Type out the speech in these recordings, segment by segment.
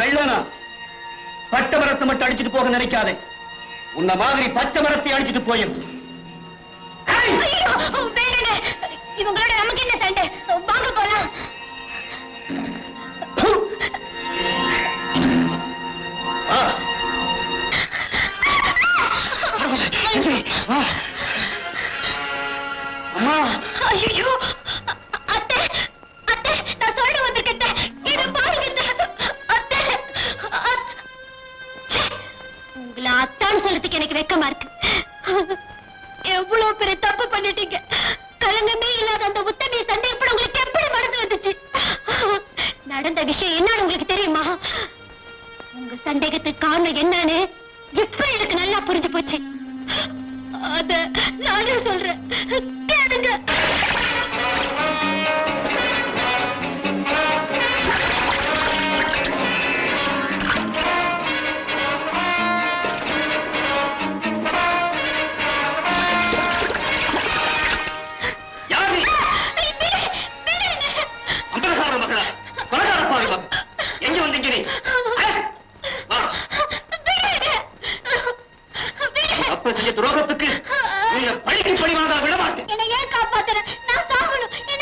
வெள்ளனா பட்ட மரத்தை மட்டும் அடிச்சுட்டு போக நினைக்காதே. உன்ன மாதிரி பச்சை மரத்தை அடிச்சுட்டு போயிருக்கு. இவங்களோட நமக்கு என்ன சண்டை? வாங்க போலாம். அம்மா, ஐயோ அத்தை, அத்தை, நான் சொல்ல வந்திருக்கேன். இத பாருங்க அத்தை. உங்களை அத்தான்னு சொல்றதுக்கு எனக்கு வெக்கமா இருக்கு. எவ்வளவு பெரிய தப்பு பண்ணிட்டீங்க. கலங்கமே இல்லாத அந்த உத்தமையை சந்தேகப்பட உங்களுக்கு எப்படி மனசு வந்துச்சு? நடந்த விஷயம் என்னன்னு உங்களுக்கு தெரியுமா? உங்க சந்தேகத்துக்கு காரணம் என்னன்னு இப்ப எனக்கு நல்லா புரிஞ்சு போச்சு. அத நானே சொல்றேன், கேளுங்க. எங்க வந்தீங்க? அப்ப செஞ்ச துரோகத்துக்கு நீங்க பழிக்கு பழி வாங்க விட மாட்டேன். என்னை ஏன் காப்பாத்துற? நான் சாகணும். என்ன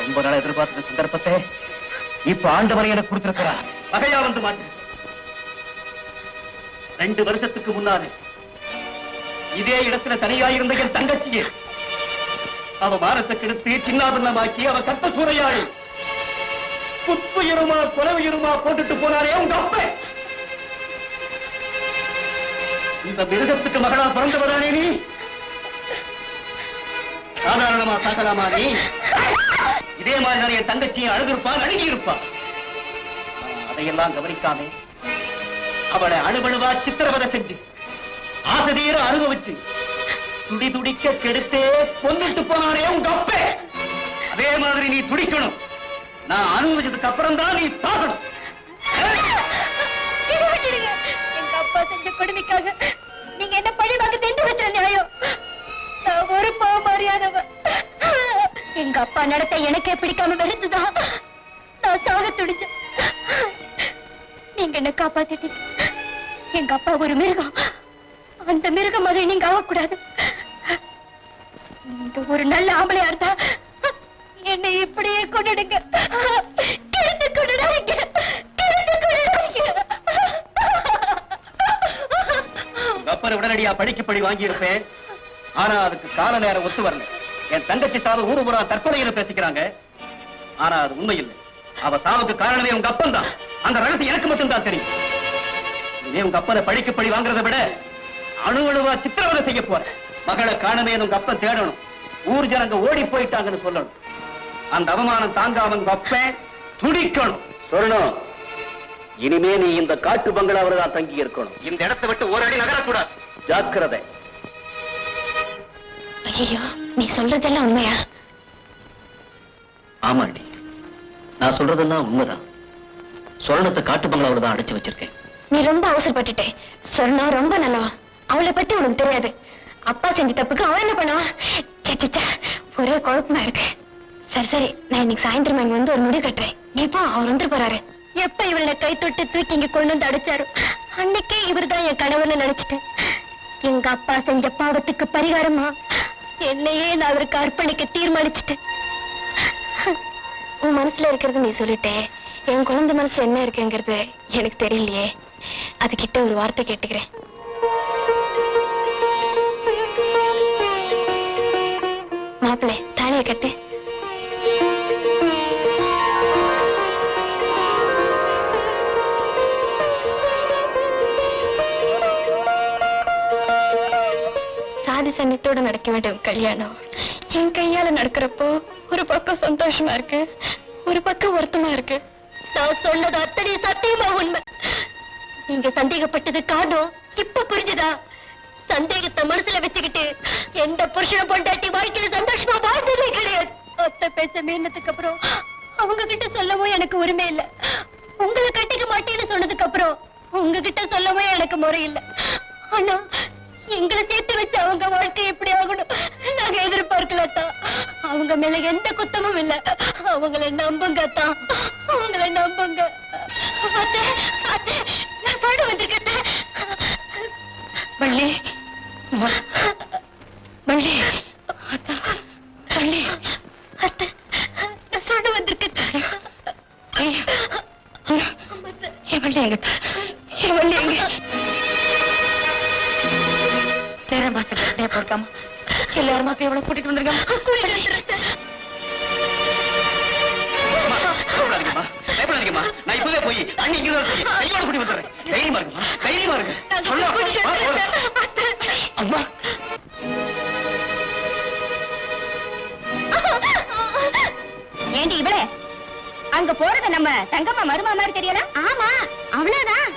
ரொம்ப நாள் எதிர்பார்த்த சந்தர்ப்பத்தை இப்ப ஆண்டவரை எனக்கு கொடுத்திருக்கிறார். வகையா வந்து மாட்டேன். 2 வருஷத்துக்கு முன்னாலே இதே இடத்துல தனியாயிருந்த என் தங்கச்சியே அவ மானத்தை கெடுத்து சின்னாபின்னமாக்கி அவ கட்ட சூறையாடி புத்துயிருமா கொலவுயிருமா போட்டுட்டு போனாரே உங்க அப்ப. இந்த மிருகத்துக்கு மகளா பிறந்தவதானே நீ? சாதாரணமா சாக்கலாமா நீ? இதே மாதிரி என் தங்கச்சியை அழுகிருப்பான், அழுகி இருப்பான். அதையெல்லாம் கவனிக்காமே அவளை அணுவணுவா சித்திரவதை செஞ்சு ஆசதீர அனுபவிச்சு துடி துடிக்க கெடுத்தே கொண்டுட்டு போனாரே உங்க அப்ப. அதே மாதிரி நீ துடிக்கணும். நான் அனுபவிச்சதுக்கு அப்புறம் தான் நீ சாகணும். எங்க அப்பா செஞ்ச கொடுமைக்காக நீங்க என்ன பழி வாங்க தெரிந்து வச்ச நியாயம்? நான் ஒரு பாவம் அறியாதவ. எங்க அப்பா நடத்த எனக்கே பிடிக்காம வெறுத்துதான் நான் சாக துடிச்சேன். நீங்க என்ன காப்பாத்திட்டீங்க. எங்க அப்பா ஒரு மிருகம். அந்த மிருகம் அதை நீங்க ஆகக்கூடாது. நீங்க ஒரு நல்ல ஆம்பளையா இருந்தா என்னை இப்படியே கொண்டுடுங்க. அப்பரை உடனடியா படிக்கு படி வாங்கி இருப்பேன். ஆனா அதுக்கு கால நேரம் ஒத்து வரல. என் தங்கச்சி சாவு ஊரு பூரா தற்கொலையில பேசிக்கிறாங்க. ஆனா அது உண்மை இல்லை. அவ சாவுக்கு காரணமே உங்க அப்பன் தான். அந்த ரகசியம் எனக்கு மட்டும்தான் தெரியும். இதே உங்க அப்பனை படிக்கு படி வாங்குறதை விட அணு அணுவா சித்திரவதை செய்ய போற. மகளை காணமே உங்க அப்பன் தேடணும். ஊர் ஜனங்க ஓடி போயிட்டாங்கன்னு சொல்லணும். அந்த அவமானம் தாங்காம உங்க அப்பன் துடிக்கணும். சொல்லணும், இனிமே நீ இந்த காட்டு பங்களாவில தான் தங்கி இருக்கணும். இந்த இடத்தை விட்டு ஒரு அடி நகரக்கூடாது. ஜாக்கிரதை. ஐயோ, நீ சொல்றதெல்லாம் உண்மையா? ஆமாண்டி, நான் சொல்றதெல்லாம் உண்மைதான். சொர்ணத்தை காட்டு பங்களாவில தான் அடைச்சு வச்சிருக்கேன். நீ ரொம்ப அவசரப்பட்டுட்டே. சொர்ணா ரொம்ப நல்லவா. அவளை பத்தி உனக்கு தெரியாது. அப்பா செஞ்ச தப்புக்கு அவன் என்ன பண்ணுவா? ஒரே குழப்பமா இருக்கு. சரி சரி, நான் இன்னைக்கு சாயந்தரம் இங்க வந்து ஒரு முடிவு கட்டுறேன். எப்போ அவர் வந்துட்டு போறாரு? எப்ப இவளை கை தொட்டு தூக்கி இங்க கொண்டு வந்து அடைச்சாரு அன்னைக்கே இவர் தான் என் கணவன் நினைச்சிட்டேன். எங்க அப்பா செஞ்ச பாவத்துக்கு பரிகாரமா என்னையே நான் அவருக்கு அர்ப்பணிக்க தீர்மானிச்சுட்டேன். உன் மனசுல இருக்கிறது நீ சொல்லிட்டே. என் குழந்தை மனசு என்ன இருக்குங்கிறது எனக்கு தெரியலையே. அதுகிட்ட ஒரு வார்த்தை கேட்டுக்கிறேன். மாப்பிள்ளை, தாலியை கட்டு. குடும்பத்தோட நடக்க வேண்டிய கல்யாணம் என் கையால நடக்கிறப்போ ஒரு பக்கம் சந்தோஷமா இருக்கு, ஒரு பக்கம் வருத்தமா இருக்கு. நான் சொன்னது அத்தனை சத்தியமா உண்மை. நீங்க சந்தேகப்பட்டது காரணம் இப்ப புரிஞ்சுதா? சந்தேகத்தை மனசுல வச்சுக்கிட்டு எந்த புருஷன பொண்டாட்டி வாழ்க்கையில சந்தோஷமா வாழ்ந்ததே கிடையாது. ஒத்த பேச மீறினதுக்கு அப்புறம் அவங்க கிட்ட சொல்லவும் எனக்கு உரிமை இல்ல. உங்களை கட்டிக்க மாட்டேன்னு சொன்னதுக்கு அப்புறம் உங்ககிட்ட சொல்லவும் எனக்கு முறை இல்ல. ஆனா எங்களை சேர்த்து வச்சு அவங்க வாழ்க்கை எப்படி ஆகணும் நாங்க எதிர்பார்க்கலத்தா. அவங்க மேல எந்த குத்தமும் இல்ல. அவங்கள நம்புங்க அத்தா, அவங்கள நம்புங்க. அத்தை, அத்தை, நான் பாட வந்திருக்கேன். வள்ளி, வள்ளி, அத்தா, வள்ளி, அத்தை, நான் சொல்ல வந்திருக்கேன். என் வள்ளி எங்க? என் வள்ளி எங்க? நேரம் பாச போயிருக்காம எல்லாருமா போய் எவ்வளவு கூட்டிட்டு வந்திருக்காம. நான் இப்பவே போய் அண்ணி கையோட கூட்டி வந்துடுறேன். தைரியமா இருக்குமா? தைரியமா இருக்கு. அம்மா ஏண்டி இவளே, அங்க போறது நம்ம தங்கம்மா மருமா மாதிரி தெரியல? ஆமா, அவ்வளவுதான்.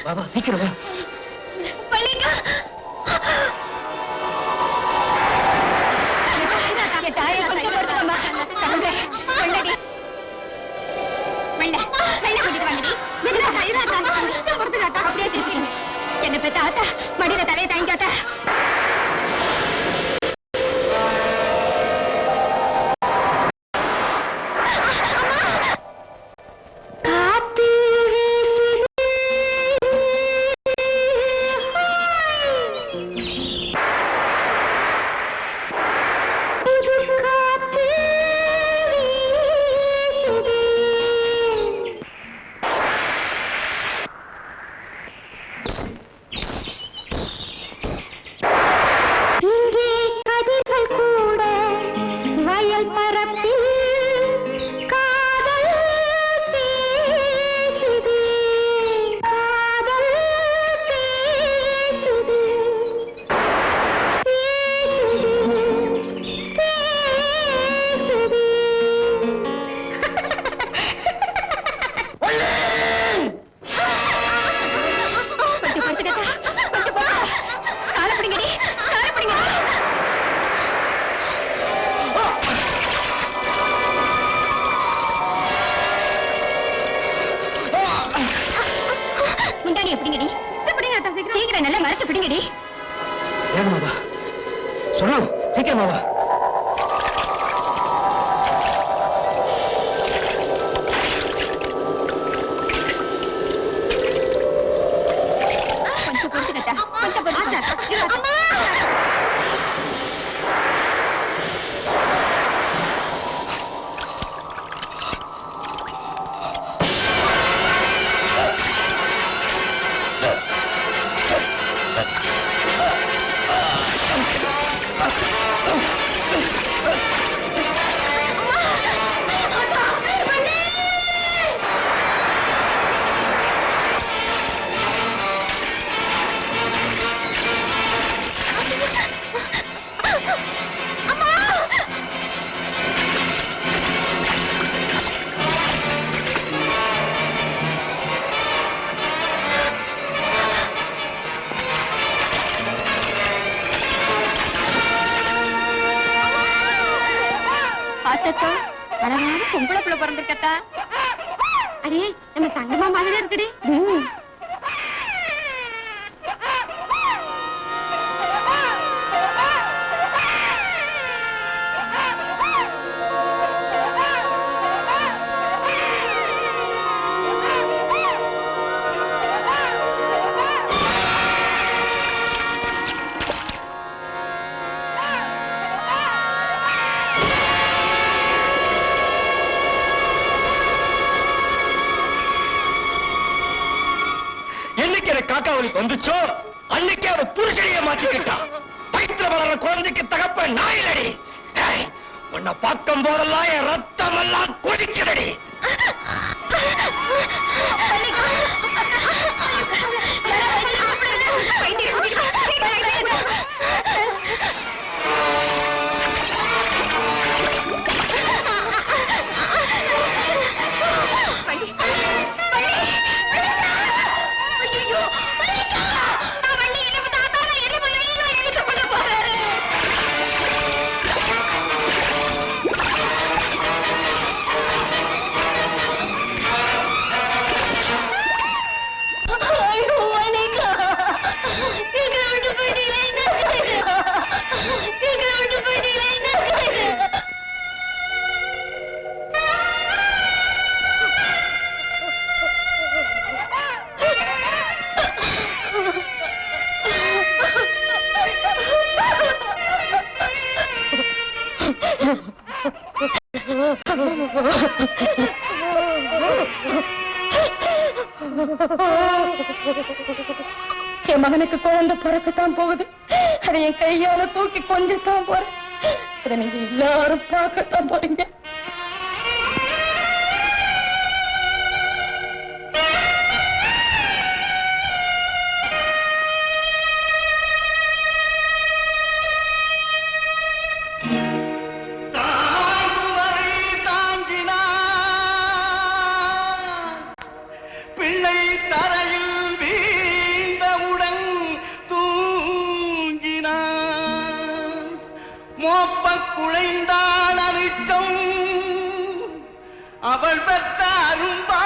பாபா சீக்கிரம் வா. என்ன பெத்த ஆத்தா மடியில தலையை தாங்கிக்காத்தா. சீக்கிரம் நல்லா மறைச்சு பிடிங்கடி. வேகமாவா சொல்லு, சீக்கிரமாவா. கொஞ்சம் பொறுத்துக்கட்டா, கொஞ்சம் பொறுத்துக்கட்டா. அழகான பொம்பளை புள்ள பிறந்திருக்கத்தா. அடே நம்ம தங்கமா மாதிரி இருக்குடி. காக்காவளிக்கு வந்துச்சோ அன்னைக்கே அவ புருஷனையே மாற்றிக்கிட்டா. வயிற்றுல வளர்ற குழந்தைக்கு தகப்ப நாயிலடி. உன்னை பார்க்கும் போதெல்லாம் என் ரத்தம் எல்லாம் கொதிக்கிறடி. என் மகனுக்கு குழந்தை பிறக்கத்தான் போகுது. அதை என் கையால தூக்கி கொஞ்சத்தான் போறேன். அதை நீங்க எல்லாரும் பார்க்கத்தான் போறீங்க. குழைந்தாள் அனிச்சம் அவள் பெற்ற அரும்பா